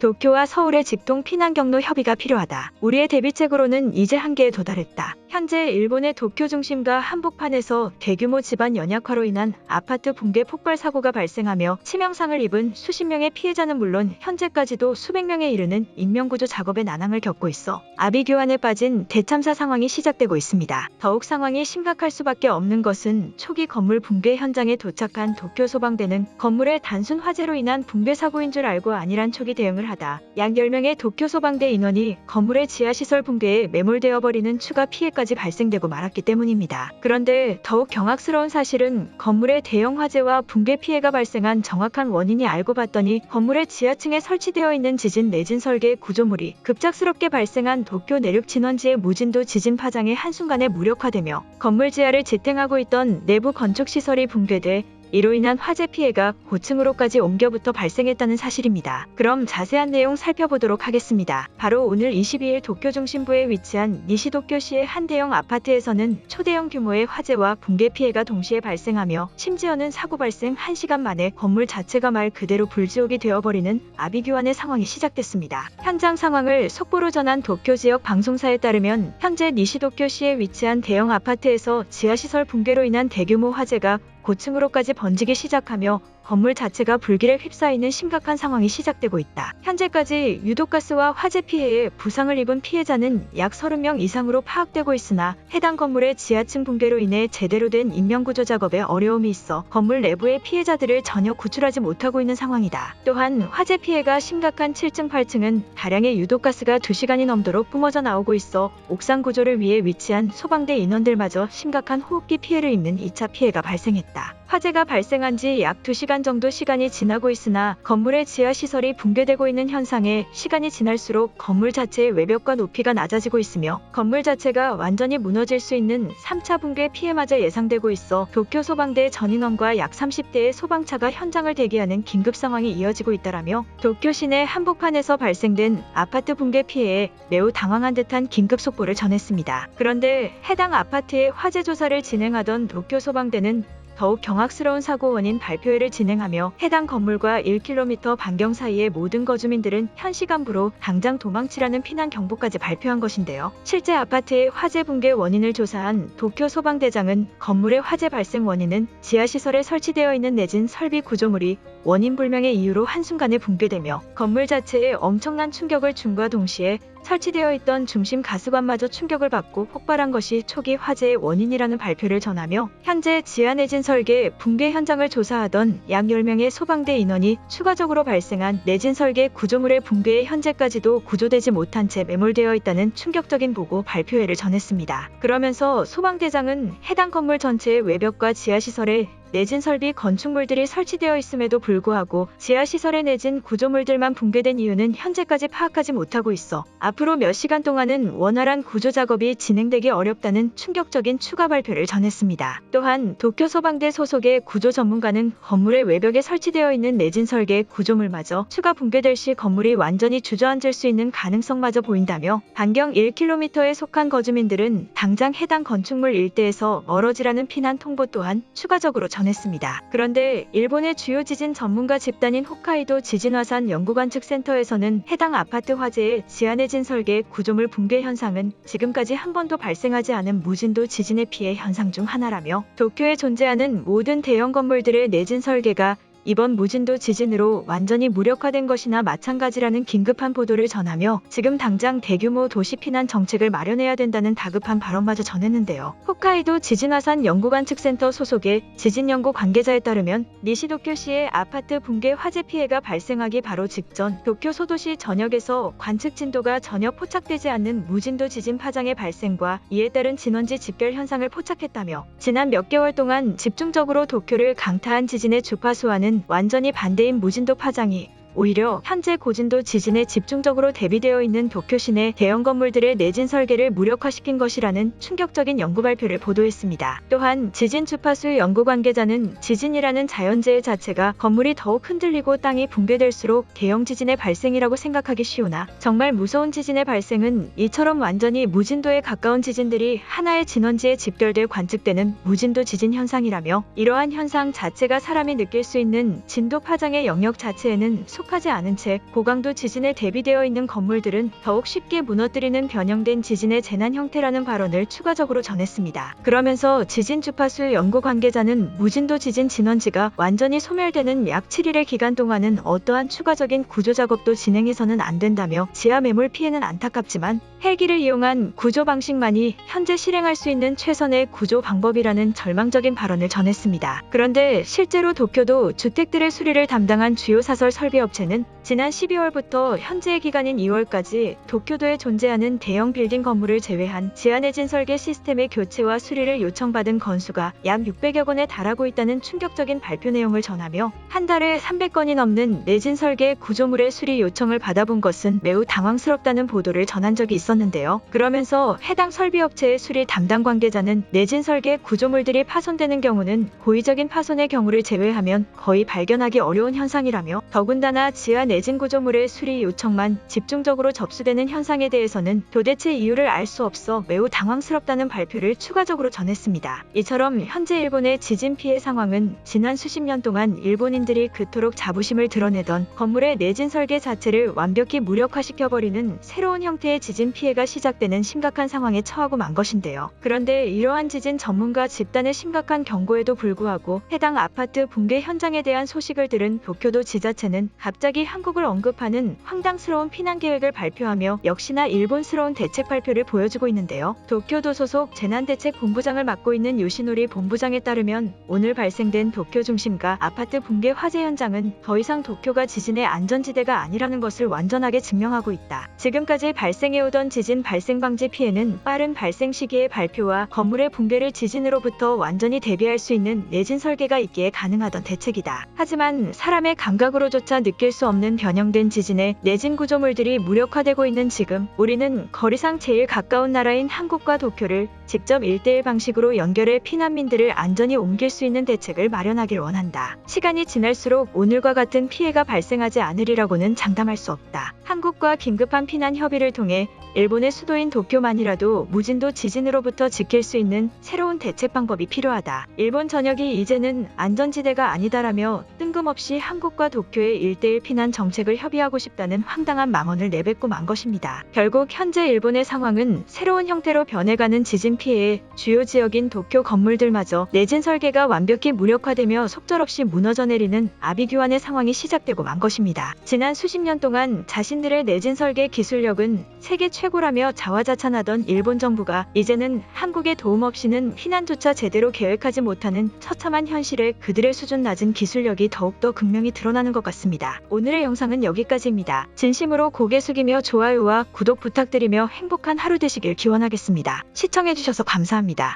도쿄와 서울의 직동 피난 경로 협의가 필요하다. 우리의 대비책으로는 이제 한계에 도달했다. 현재 일본의 도쿄 중심과 한복판에서 대규모 집안 연약화로 인한 아파트 붕괴 폭발 사고가 발생하며 치명상을 입은 수십 명의 피해자는 물론 현재까지도 수백 명에 이르는 인명구조 작업에 난항을 겪고 있어 아비규환에 빠진 대참사 상황이 시작되고 있습니다. 더욱 상황이 심각할 수밖에 없는 것은 초기 건물 붕괴 현장에 도착한 도쿄 소방대는 건물의 단순 화재로 인한 붕괴 사고인 줄 알고 아니란 초기 대응을 하다 약 10명의 도쿄 소방대 인원이 건물의 지하시설 붕괴에 매몰되어 버리는 추가 피해까지 발생되고 말았기 때문입니다. 그런데 더욱 경악스러운 사실은 건물의 대형 화재와 붕괴 피해가 발생한 정확한 원인이 알고 봤더니 건물의 지하층에 설치되어 있는 지진 내진 설계 구조물이 급작스럽게 발생한 도쿄 내륙 진원지의 무진도 지진 파장에 한순간에 무력화되며 건물 지하를 지탱하고 있던 내부 건축 시설이 붕괴돼 이로 인한 화재 피해가 고층으로까지 옮겨부터 발생했다는 사실입니다. 그럼 자세한 내용 살펴보도록 하겠습니다. 바로 오늘 22일 도쿄 중심부에 위치한 니시도쿄시의 한 대형 아파트에서는 초대형 규모의 화재와 붕괴 피해가 동시에 발생하며 심지어는 사고 발생 1시간 만에 건물 자체가 말 그대로 불지옥이 되어버리는 아비규환의 상황이 시작됐습니다. 현장 상황을 속보로 전한 도쿄 지역 방송사에 따르면 현재 니시도쿄시에 위치한 대형 아파트에서 지하시설 붕괴로 인한 대규모 화재가 고층으로까지 번지기 시작하며 건물 자체가 불길에 휩싸이는 심각한 상황이 시작되고 있다. 현재까지 유독가스와 화재 피해에 부상을 입은 피해자는 약 30명 이상으로 파악되고 있으나 해당 건물의 지하층 붕괴로 인해 제대로 된 인명구조 작업에 어려움이 있어 건물 내부의 피해자들을 전혀 구출하지 못하고 있는 상황이다. 또한 화재 피해가 심각한 7층, 8층은 다량의 유독가스가 2시간이 넘도록 뿜어져 나오고 있어 옥상 구조를 위해 위치한 소방대 인원들마저 심각한 호흡기 피해를 입는 2차 피해가 발생했다. 화재가 발생한 지 약 2시간 정도 시간이 지나고 있으나 건물의 지하시설이 붕괴되고 있는 현상에 시간이 지날수록 건물 자체의 외벽과 높이가 낮아지고 있으며 건물 자체가 완전히 무너질 수 있는 3차 붕괴 피해마저 예상되고 있어 도쿄 소방대 전인원과 약 30대의 소방차가 현장을 대기하는 긴급 상황이 이어지고 있다라며 도쿄 시내 한복판에서 발생된 아파트 붕괴 피해에 매우 당황한 듯한 긴급 속보를 전했습니다. 그런데 해당 아파트의 화재 조사를 진행하던 도쿄 소방대는 더욱 경악스러운 사고 원인 발표회를 진행하며 해당 건물과 1km 반경 사이의 모든 거주민들은 현시간부로 당장 도망치라는 피난 경보까지 발표한 것인데요. 실제 아파트의 화재 붕괴 원인을 조사한 도쿄 소방대장은 건물의 화재 발생 원인은 지하시설에 설치되어 있는 내진 설비 구조물이 원인 불명의 이유로 한순간에 붕괴되며 건물 자체에 엄청난 충격을 줌과 동시에 설치되어 있던 중심 가스관마저 충격을 받고 폭발한 것이 초기 화재의 원인이라는 발표를 전하며 현재 지하 내진 설계 붕괴 현장을 조사하던 약 10명의 소방대 인원이 추가적으로 발생한 내진 설계 구조물의 붕괴에 현재까지도 구조되지 못한 채 매몰되어 있다는 충격적인 보고 발표회를 전했습니다. 그러면서 소방대장은 해당 건물 전체의 외벽과 지하시설에 내진 설비 건축물들이 설치되어 있음에도 불구하고 지하시설에 내진 구조물들만 붕괴된 이유는 현재까지 파악하지 못하고 있어 앞으로 몇 시간 동안은 원활한 구조 작업이 진행되기 어렵다는 충격적인 추가 발표를 전했습니다. 또한 도쿄 소방대 소속의 구조 전문가는 건물의 외벽에 설치되어 있는 내진 설계 구조물마저 추가 붕괴될 시 건물이 완전히 주저앉을 수 있는 가능성마저 보인다며 반경 1km에 속한 거주민들은 당장 해당 건축물 일대에서 멀어지라는 피난 통보 또한 추가적으로 전했습니다. 그런데 일본의 주요 지진 전문가 집단인 홋카이도 지진화산 연구관측센터에서는 해당 아파트 화재의 지하 내진 설계 구조물 붕괴 현상은 지금까지 한 번도 발생하지 않은 무진도 지진의 피해 현상 중 하나라며 도쿄에 존재하는 모든 대형 건물들의 내진 설계가 이번 무진도 지진으로 완전히 무력화된 것이나 마찬가지라는 긴급한 보도를 전하며 지금 당장 대규모 도시 피난 정책을 마련해야 된다는 다급한 발언마저 전했는데요. 홋카이도 지진화산 연구관측센터 소속의 지진연구 관계자에 따르면 니시도쿄시의 아파트 붕괴 화재 피해가 발생하기 바로 직전 도쿄 소도시 전역에서 관측 진도가 전혀 포착되지 않는 무진도 지진 파장의 발생과 이에 따른 진원지 집결 현상을 포착했다며 지난 몇 개월 동안 집중적으로 도쿄를 강타한 지진의 주파수와는 완전히 반대인 무진도 파장이 오히려 현재 고진도 지진에 집중적으로 대비되어 있는 도쿄 시내 대형 건물들의 내진 설계를 무력화시킨 것이라는 충격적인 연구 발표를 보도했습니다. 또한 지진 주파수 연구 관계자는 지진이라는 자연재해 자체가 건물이 더욱 흔들리고 땅이 붕괴될수록 대형 지진의 발생이라고 생각하기 쉬우나 정말 무서운 지진의 발생은 이처럼 완전히 무진도에 가까운 지진들이 하나의 진원지에 집결돼 관측되는 무진도 지진 현상이라며 이러한 현상 자체가 사람이 느낄 수 있는 진도 파장의 영역 자체에는 속하지 않은 채 고강도 지진에 대비되어 있는 건물들은 더욱 쉽게 무너뜨리는 변형된 지진의 재난 형태라는 발언을 추가적으로 전했습니다. 그러면서 지진 주파수 연구 관계자는 무진도 지진 진원지가 완전히 소멸되는 약 7일의 기간 동안은 어떠한 추가적인 구조 작업도 진행해서는 안 된다며 지하 매몰 피해는 안타깝지만 헬기를 이용한 구조 방식만이 현재 실행할 수 있는 최선의 구조 방법이라는 절망적인 발언을 전했습니다. 그런데 실제로 도쿄도 주택들의 수리를 담당한 주요 사설 설비업체는 지난 12월부터 현재의 기간인 2월까지 도쿄도에 존재하는 대형 빌딩 건물을 제외한 지하 내진 설계 시스템의 교체와 수리를 요청받은 건수가 약 600여 건에 달하고 있다는 충격적인 발표 내용을 전하며 한 달에 300건이 넘는 내진 설계 구조물의 수리 요청을 받아본 것은 매우 당황스럽다는 보도를 전한 적이 있었는데요. 그러면서 해당 설비업체의 수리 담당 관계자는 내진 설계 구조물들이 파손되는 경우는 고의적인 파손의 경우를 제외하면 거의 발견하기 어려운 현상이라며 더군다나 지하 내진 구조물의 수리 요청만 집중적으로 접수되는 현상에 대해서는 도대체 이유를 알 수 없어 매우 당황스럽다는 발표를 추가적으로 전했습니다. 이처럼 현재 일본의 지진 피해 상황은 지난 수십 년 동안 일본인들이 그토록 자부심을 드러내던 건물의 내진 설계 자체를 완벽히 무력화시켜버리는 새로운 형태의 지진 피해가 시작되는 심각한 상황에 처하고 만 것인데요. 그런데 이러한 지진 전문가 집단의 심각한 경고에도 불구하고 해당 아파트 붕괴 현장에 대한 소식을 들은 도쿄도 지자체는 갑자기 한국을 언급하는 황당스러운 피난 계획을 발표하며 역시나 일본스러운 대책 발표를 보여주고 있는데요. 도쿄도 소속 재난대책본부장을 맡고 있는 요시노리 본부장에 따르면 오늘 발생된 도쿄 중심가 아파트 붕괴 화재 현장은 더 이상 도쿄가 지진의 안전지대가 아니라는 것을 완전하게 증명하고 있다. 지금까지 발생해오던 지진 발생 방지 피해는 빠른 발생 시기의 발표와 건물의 붕괴를 지진으로부터 완전히 대비할 수 있는 내진 설계가 있기에 가능하던 대책이다. 하지만 사람의 감각으로조차 느낄 수 없는 변형된 지진에 내진 구조물들이 무력화되고 있는 지금 우리는 거리상 제일 가까운 나라인 한국과 도쿄를 직접 1대1 방식으로 연결해 피난민들을 안전히 옮길 수 있는 대책을 마련하길 원한다. 시간이 지날수록 오늘과 같은 피해가 발생하지 않으리라고는 장담할 수 없다. 한국과 긴급한 피난 협의를 통해 일본의 수도인 도쿄만이라도 무진도 지진으로부터 지킬 수 있는 새로운 대책 방법이 필요하다. 일본 전역이 이제는 안전지대가 아니다라며 뜬금없이 한국과 도쿄의 1대1 피난 정책을 협의하고 싶다는 황당한 망언을 내뱉고 만 것입니다. 결국 현재 일본의 상황은 새로운 형태로 변해가는 지진 피해에 주요 지역인 도쿄 건물들마저 내진 설계가 완벽히 무력화되며 속절없이 무너져 내리는 아비규환의 상황이 시작되고 만 것입니다. 지난 수십 년 동안 자신들의 내진 설계 기술력은 세계 최고라며 자화자찬하던 일본 정부가 이제는 한국의 도움 없이는 피난조차 제대로 계획하지 못하는 처참한 현실에 그들의 수준 낮은 기술력이 더욱더 극명히 드러나는 것 같습니다. 오늘의 영상은 여기까지입니다. 진심으로 고개 숙이며 좋아요와 구독 부탁드리며 행복한 하루 되시길 기원하겠습니다. 시청해주셔서 감사합니다.